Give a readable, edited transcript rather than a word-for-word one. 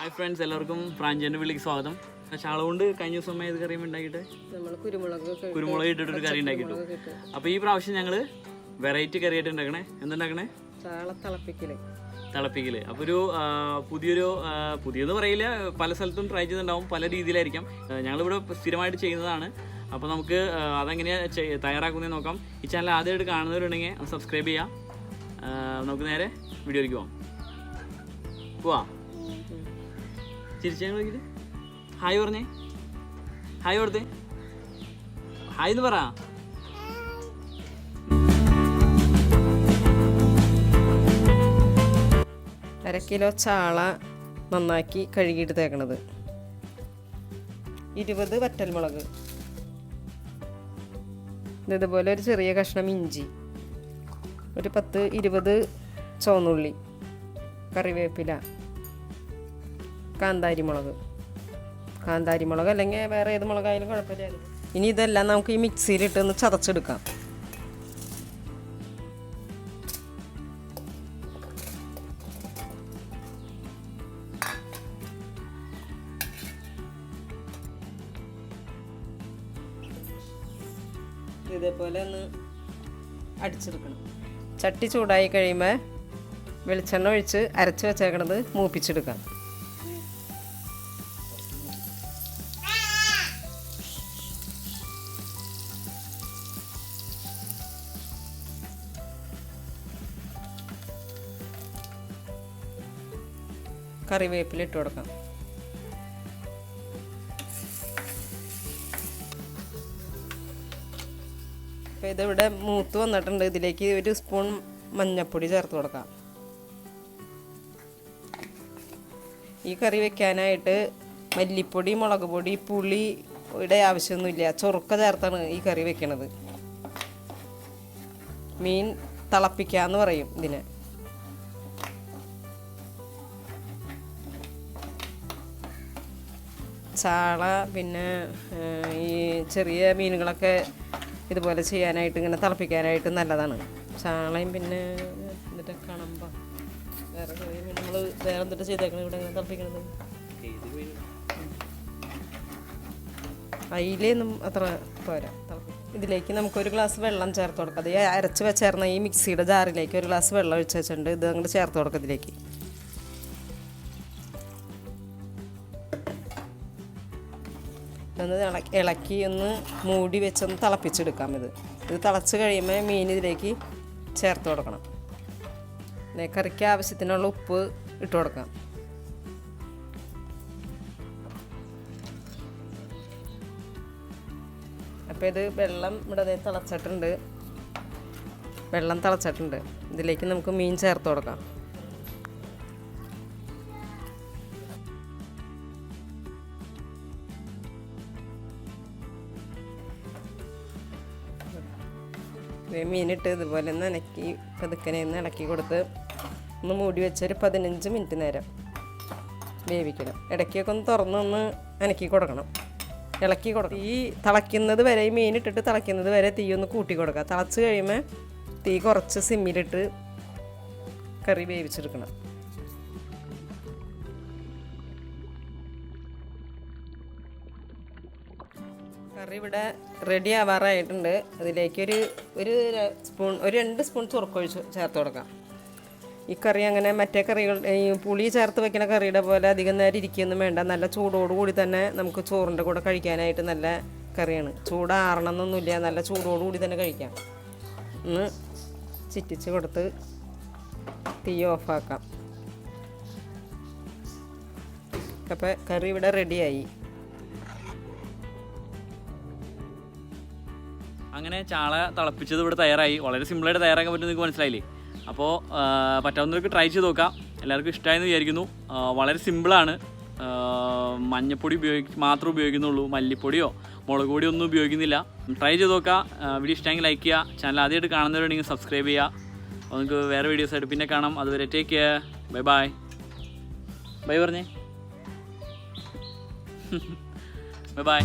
Hi friends, എല്ലാവർക്കും പ്രാഞ്ചിന്റെ വീട്ടിലേക്ക് സ്വാഗതം. ചാള കൊണ്ട് കഴിഞ്ഞ ദിവസം ഏത് കറിയും ഉണ്ടാക്കിയിട്ട് കുരുമുളക് ഇട്ടിട്ടൊരു കറി ഉണ്ടാക്കിയിട്ടു. അപ്പോൾ ഈ പ്രാവശ്യം ഞങ്ങൾ വെറൈറ്റി കറി ആയിട്ട് ഉണ്ടാക്കണേ. എന്തുണ്ടാക്കണേ? തിളപ്പിക്കല്. അപ്പോൾ ഒരു പുതിയെന്ന് പറയില്ല, പല സ്ഥലത്തും ട്രൈ ചെയ്തിട്ടുണ്ടാവും, പല രീതിയിലായിരിക്കാം. ഞങ്ങളിവിടെ സ്ഥിരമായിട്ട് ചെയ്യുന്നതാണ്. അപ്പോൾ നമുക്ക് അതെങ്ങനെയാണ് തയ്യാറാക്കുന്നതെന്ന് നോക്കാം. ഈ ചാനൽ ആദ്യമായിട്ട് കാണുന്നവരുണ്ടെങ്കിൽ അത് സബ്സ്ക്രൈബ് ചെയ്യാം. നമുക്ക് നേരെ വീഡിയോയിലേക്ക് പോവാം. ചിരിച്ചാൽ നോക്കിയിട്ട് ഹായ് പറഞ്ഞേ. ഹായ് കൊടുത്തേ. ഹായ് എന്ന് പറ. അര കിലോ ചാള നന്നാക്കി കഴുകിയിട്ട് തേക്കണത്, 20 വറ്റൽമുളക്, ഇതുപോലെ ഒരു ചെറിയ കഷ്ണം ഇഞ്ചി, ഒരു 10-20 ചുവന്നുള്ളി, കറിവേപ്പില, കാന്താരിമുളക് അല്ലെങ്കിൽ വേറെ ഏത് മുളകായാലും കുഴപ്പമില്ല. ഇനി ഇതെല്ലാം നമുക്ക് ഈ മിക്സിയിലിട്ട് ഒന്ന് ചതച്ചെടുക്കാം. ഇതേപോലെ ഒന്ന് അടിച്ചെടുക്കണം. ചട്ടി ചൂടായി കഴിയുമ്പോൾ വെളിച്ചെണ്ണ ഒഴിച്ച് അരച്ച് വെച്ചേക്കണത് മൂപ്പിച്ചെടുക്കാം. കറിവേപ്പില ഇട്ട് കൊടുക്കാം. അപ്പോൾ ഇതിവിടെ മൂത്ത് വന്നിട്ടുണ്ട്. ഇതിലേക്ക് 1 സ്പൂൺ മഞ്ഞൾപ്പൊടി ചേർത്ത് കൊടുക്കാം. ഈ കറി വെക്കാനായിട്ട് മല്ലിപ്പൊടി, മുളക് പൊടി, പുളിയുടെ ആവശ്യമൊന്നുമില്ല. ചൊറുക്ക ചേർത്താണ് ഈ കറി വെക്കണത്. മീൻ തിളപ്പിക്കാന്ന് പറയും ഇതിനെ. ചാള പിന്നെ ഈ ചെറിയ മീനുകളൊക്കെ ഇതുപോലെ ചെയ്യാനായിട്ട്, ഇങ്ങനെ തിളപ്പിക്കാനായിട്ട് നല്ലതാണ്. ചാളയും പിന്നെ എന്നിട്ട് കാണുമ്പോൾ വേറെ ചെറിയ മീൻ നമ്മൾ വേറെ എന്തിട്ട് ചെയ്തേക്കണം ഇവിടെ ഇങ്ങനെ തിളപ്പിക്കണത്. അയിലൊന്നും അത്ര പോരാ. ഇതിലേക്ക് നമുക്കൊരു ഗ്ലാസ് വെള്ളം ചേർത്ത് കൊടുക്കാം. അത് അരച്ച് വെച്ചേർന്ന ഈ മിക്സിയുടെ ജാറിലേക്ക് 1 ഗ്ലാസ് വെള്ളം ഒഴിച്ച് വെച്ചിട്ടുണ്ട്. ഇത് അങ്ങോട്ട് ചേർത്ത് കൊടുക്കാം. ഇതിലേക്ക് ഒന്ന് ഇളക്കി ഒന്ന് മൂടി വെച്ചൊന്ന് തിളപ്പിച്ചെടുക്കാം. ഇത് തിളച്ച് കഴിയുമ്പോൾ മീൻ ഇതിലേക്ക് ചേർത്ത് കൊടുക്കണം. കറിക്ക് ആവശ്യത്തിനുള്ള ഉപ്പ് ഇട്ട് കൊടുക്കാം. അപ്പോൾ ഇത് വെള്ളം ഇവിടെ തിളച്ചിട്ടുണ്ട്. ഇതിലേക്ക് നമുക്ക് മീൻ ചേർത്ത് കൊടുക്കാം. മീനിട്ട് ഇതുപോലെ ഒന്ന് പതുക്കനെ ഇളക്കി കൊടുത്ത് ഒന്ന് മൂടി വെച്ചൊരു 15 മിനിറ്റ് നേരം വേവിക്കണം. ഇടയ്ക്കൊക്കെ ഒന്ന് തുറന്നൊന്ന് ഇളക്കി കൊടുക്കണം. ഈ തിളയ്ക്കുന്നത് വരെ, ഈ മീനിട്ടിട്ട് തിളയ്ക്കുന്നത് വരെ തീ ഒന്ന് കൂട്ടി കൊടുക്കുക. തിളച്ച് കഴിയുമ്പോൾ തീ കുറച്ച് സിമ്മിലിട്ട് കറി വേവിച്ചെടുക്കണം. കറി ഇവിടെ റെഡി ആവാറായിട്ടുണ്ട്. അതിലേക്ക് ഒരു 2 സ്പൂൺ ചുറുക്കൊഴിച്ച് ചേർത്ത് കൊടുക്കാം. ഈ കറി അങ്ങനെ മറ്റേ കറികൾ, ഈ പുളി ചേർത്ത് വെക്കുന്ന കറിയുടെ പോലെ അധികം നേരം ഇരിക്കുകയൊന്നും വേണ്ട. നല്ല ചൂടോടുകൂടി തന്നെ നമുക്ക് ചോറിൻ്റെ കൂടെ കഴിക്കാനായിട്ട് നല്ല കറിയാണ്. ചൂടാറണമെന്നൊന്നുമില്ല, നല്ല ചൂടോടുകൂടി തന്നെ കഴിക്കാം. ഒന്ന് ചിറ്റിച്ച് കൊടുത്ത് തീ ഓഫാക്കാം. അപ്പോൾ കറി ഇവിടെ റെഡിയായി. അങ്ങനെ ചാള തിളപ്പിച്ചത് ഇവിടെ തയ്യാറായി. വളരെ സിമ്പിളായിട്ട് തയ്യാറാക്കാൻ പറ്റും, നിങ്ങൾക്ക് മനസ്സിലായില്ലേ? അപ്പോൾ പറ്റാവുന്നവർക്ക് ട്രൈ ചെയ്ത് നോക്കാം. എല്ലാവർക്കും ഇഷ്ടമായെന്ന് വിചാരിക്കുന്നു. വളരെ സിമ്പിളാണ്. മഞ്ഞൾപ്പൊടി മാത്രമേ ഉപയോഗിക്കുന്നുള്ളൂ. മല്ലിപ്പൊടിയോ മുളക് പൊടിയോ ഒന്നും ഉപയോഗിക്കുന്നില്ല. ട്രൈ ചെയ്ത് നോക്കാം. വീഡിയോ ഇഷ്ടമെങ്കിൽ ലൈക്ക് ചെയ്യുക. ചാനൽ ആദ്യമായിട്ട് കാണുന്നവരുണ്ടെങ്കിൽ സബ്സ്ക്രൈബ് ചെയ്യുക. അപ്പോൾ നിങ്ങൾക്ക് വേറെ വീഡിയോസായിട്ട് പിന്നെ കാണാം. അതുവരെ ടേക്ക് കെയർ. ബൈ പറഞ്ഞേ. ബൈ.